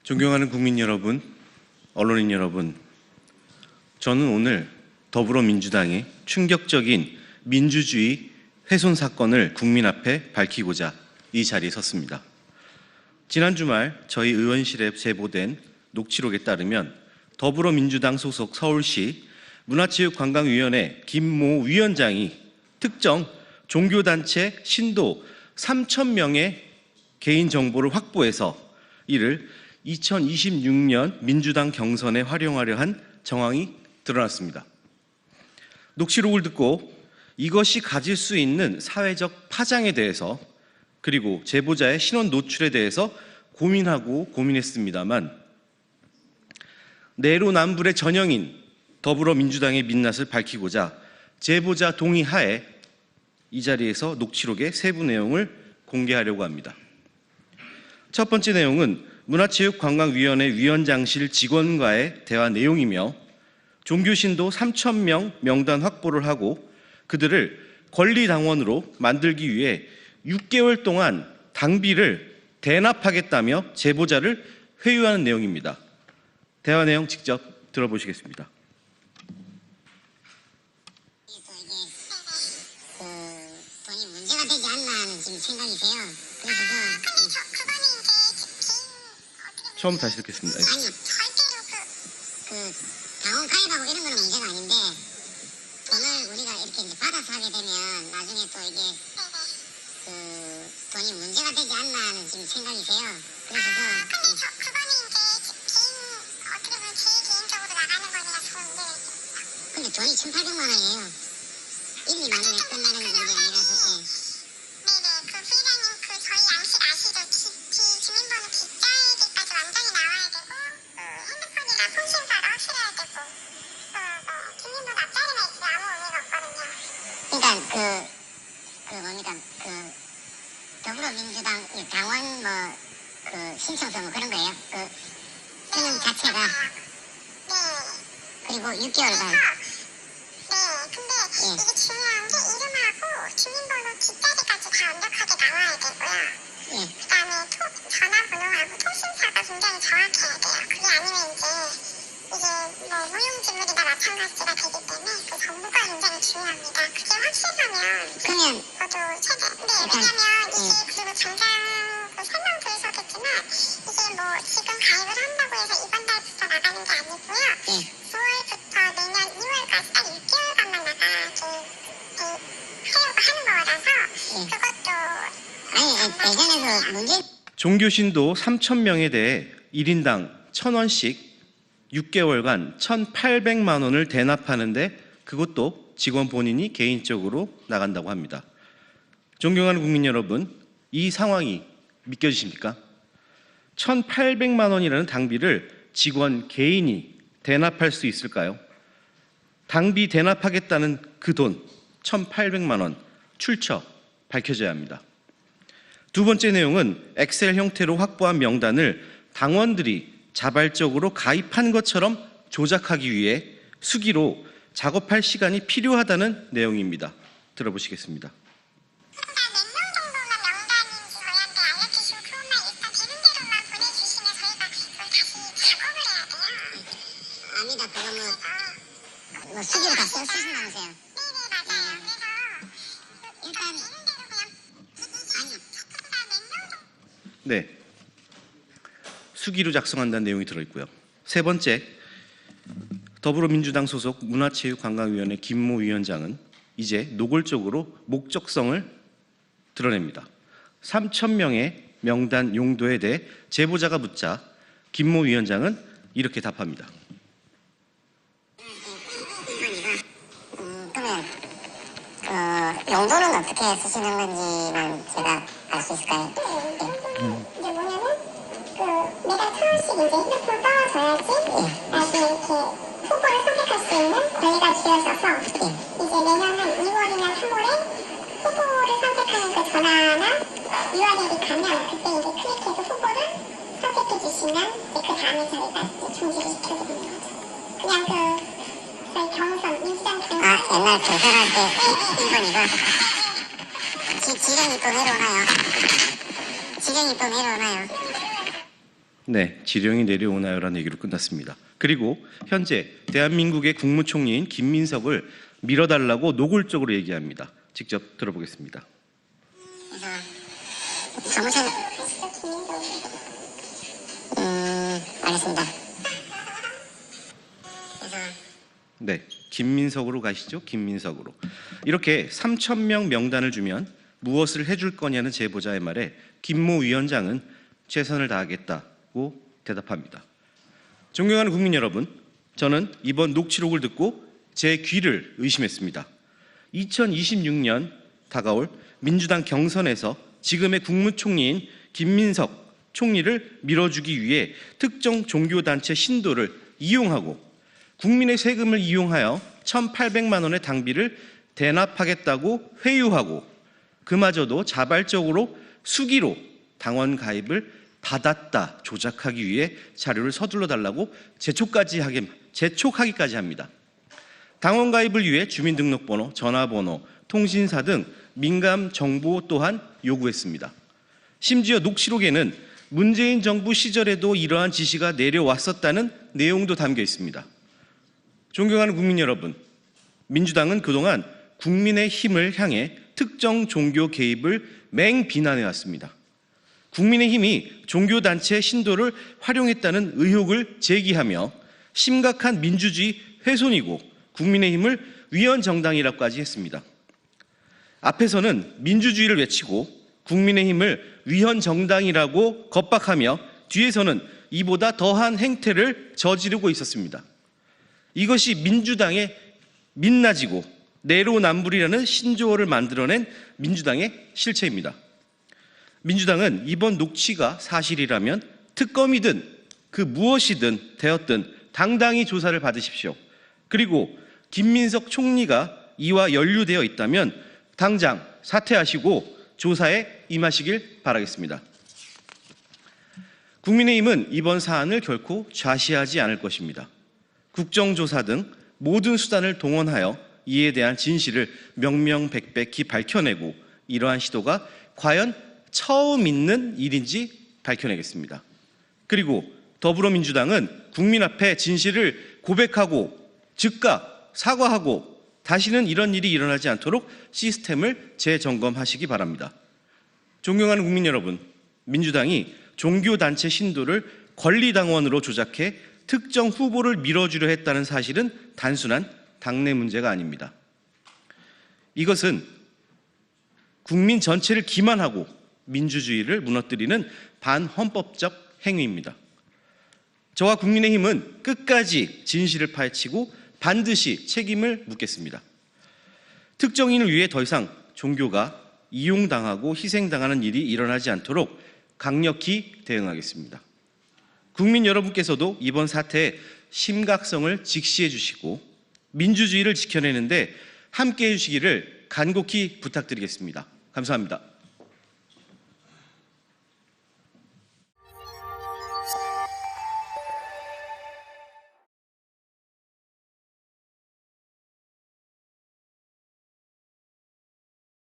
존경하는 국민 여러분, 언론인 여러분, 저는 오늘 더불어민주당의 충격적인 민주주의 훼손 사건을 국민 앞에 밝히고자 이 자리에 섰습니다. 지난 주말 저희 의원실에 제보된 녹취록에 따르면 더불어민주당 소속 서울시 문화체육관광위원회 김모 위원장이 특정 종교단체 신도 3,000명의 개인정보를 확보해서 이를 2026년 민주당 경선에 활용하려 한 정황이 드러났습니다. 녹취록을 듣고 이것이 가질 수 있는 사회적 파장에 대해서 그리고 제보자의 신원 노출에 대해서 고민했습니다만 내로남불의 전형인 더불어민주당의 민낯을 밝히고자 제보자 동의하에 이 자리에서 녹취록의 세부 내용을 공개하려고 합니다. 첫 번째 내용은 문화체육관광위원회 위원장실 직원과의 대화 내용이며 종교신도 3,000명 명단 확보를 하고 그들을 권리당원으로 만들기 위해 6개월 동안 당비를 대납하겠다며 제보자를 회유하는 내용입니다. 대화 내용 직접 들어보시겠습니다. 돈이 문제가 되지 않나 하는 지금 생각이세요. 그래서 처음 다시 듣겠습니다. 아니요, 절대로 당원 가입하고 이런 거는 문제가 아닌데 돈을 우리가 이렇게 이제 받아서 하게 되면 나중에 또 이게 돈이 문제가 되지 않나 하는 지금 생각이세요. 그래서 그거는 이제 어떻게 보면 제 개인적으로 나가는 거니라서 문제가 근데 돈이 1,800만 원이에요. 1, 2만 원에 끝나는 문제 아니라서. 네네, 부회장님 저희 양식 아시죠? 주민번호 뒷자리까지 완전히 나와야 되고 핸드폰이랑 통신사를 확실해야 되고 주민번호 앞자리만 있으면 아무 의미가 없거든요. 그러니까 더불어민주당 당원 신청서 그런 거예요. 수능 자체가. 네. 그리고 6개월간. 네, 근데 이게 중요한 게 이름하고 주민번호 뒷자리까지 다 완벽하게 나와야 되고요. 그 다음에 전화번호하고 통신사가 굉장히 정확해야 돼요. 그게 아니면 이게 무용지물이나 마찬가지가 되기 때문에 그 정보가 굉장히 중요합니다. 그게 확실하면 그러면 저도 왜냐면 이게 그리고 당장 설명도 있었겠지만 이게 지금 가입을 한다고 해서 이번 달부터 나가는 게 아니고요. 9월부터 내년 2월까지 딱 6개월간만 나가게 하려고 하는 거라서 그것도 예전에도 문제. 종교신도 3,000명에 대해 1인당 1,000원씩 6개월간 1,800만 원을 대납하는데 그것도 직원 본인이 개인적으로 나간다고 합니다. 존경하는 국민 여러분, 이 상황이 믿겨지십니까? 1,800만 원이라는 당비를 직원 개인이 대납할 수 있을까요? 당비 대납하겠다는 그 돈 1,800만 원 출처 밝혀져야 합니다. 두 번째 내용은 엑셀 형태로 확보한 명단을 당원들이 자발적으로 가입한 것처럼 조작하기 위해 수기로 작업할 시간이 필요하다는 내용입니다. 들어보시겠습니다. 몇 명 정도가 명단인지 저희한테 알려주시고 그것만 일단 되는 대로만 보내주시면 저희가 그걸 다시 작업을 해야 돼요. 아니다, 그거 수기로 다 쓰신다면서요. 네네, 맞아요. 그래서 일단 되는 대로 그냥 아니요. 몇명 정도 네, 수기로 작성한다는 내용이 들어있고요. 세 번째, 더불어민주당 소속 문화체육관광위원회 김모 위원장은 이제 노골적으로 목적성을 드러냅니다. 3,000명의 명단 용도에 대해 제보자가 묻자 김모 위원장은 이렇게 답합니다. 그러면 용도는 어떻게 쓰시는 건지만 제가 알 수 있을까요? 이제 뭐냐면 매달 1,000원씩 이제 핸드폰 떠줘야지 나중에 이렇게 후보를 선택할 수 있는 권리가 주어져서 이제 내년 한 2월이나 3월에 후보를 선택하는 그 전화나 URL이 가면 그때 이제 클릭해서 후보를 선택해 주시면 그 다음에 저희가 이제 중지를 시켜드리는 거죠. 그냥 저희 경선 민주당 경선 옛날 경선할 때 이번이고 지령이 또 내려오나요? 네, 지령이 내려오나요라는 얘기로 끝났습니다. 그리고 현재 대한민국의 국무총리인 김민석을 밀어달라고 노골적으로 얘기합니다. 직접 들어보겠습니다. 그래서 사무실 알겠습니다. 그래서 네, 김민석으로 가시죠. 김민석으로. 이렇게 3,000명 명단을 주면 무엇을 해줄 거냐는 제보자의 말에 김모 위원장은 최선을 다하겠다고 대답합니다. 존경하는 국민 여러분, 저는 이번 녹취록을 듣고 제 귀를 의심했습니다. 2026년 다가올 민주당 경선에서 지금의 국무총리인 김민석 총리를 밀어주기 위해 특정 종교단체 신도를 이용하고 국민의 세금을 이용하여 1,800만 원의 당비를 대납하겠다고 회유하고 그마저도 자발적으로 수기로 당원 가입을 받았다 조작하기 위해 자료를 서둘러 달라고 재촉하기까지 합니다. 당원 가입을 위해 주민등록번호, 전화번호, 통신사 등 민감 정보 또한 요구했습니다. 심지어 녹취록에는 문재인 정부 시절에도 이러한 지시가 내려왔었다는 내용도 담겨 있습니다. 존경하는 국민 여러분, 민주당은 그동안 국민의 힘을 향해 특정 종교 개입을 맹비난해 왔습니다. 국민의힘이 종교단체 신도를 활용했다는 의혹을 제기하며 심각한 민주주의 훼손이고 국민의힘을 위헌정당이라고까지 했습니다. 앞에서는 민주주의를 외치고 국민의힘을 위헌정당이라고 겁박하며 뒤에서는 이보다 더한 행태를 저지르고 있었습니다. 이것이 민주당의 민낯이고 내로남불이라는 신조어를 만들어낸 민주당의 실체입니다. 민주당은 이번 녹취가 사실이라면 특검이든 그 무엇이든 되었든 당당히 조사를 받으십시오. 그리고 김민석 총리가 이와 연루되어 있다면 당장 사퇴하시고 조사에 임하시길 바라겠습니다. 국민의힘은 이번 사안을 결코 좌시하지 않을 것입니다. 국정조사 등 모든 수단을 동원하여 이에 대한 진실을 명명백백히 밝혀내고 이러한 시도가 과연 처음 있는 일인지 밝혀내겠습니다. 그리고 더불어민주당은 국민 앞에 진실을 고백하고 즉각 사과하고 다시는 이런 일이 일어나지 않도록 시스템을 재점검하시기 바랍니다. 존경하는 국민 여러분, 민주당이 종교단체 신도를 권리당원으로 조작해 특정 후보를 밀어주려 했다는 사실은 단순한 당내 문제가 아닙니다. 이것은 국민 전체를 기만하고 민주주의를 무너뜨리는 반헌법적 행위입니다. 저와 국민의힘은 끝까지 진실을 파헤치고 반드시 책임을 묻겠습니다. 특정인을 위해 더 이상 종교가 이용당하고 희생당하는 일이 일어나지 않도록 강력히 대응하겠습니다. 국민 여러분께서도 이번 사태의 심각성을 직시해 주시고 민주주의를 지켜내는데 함께해 주시기를 간곡히 부탁드리겠습니다. 감사합니다.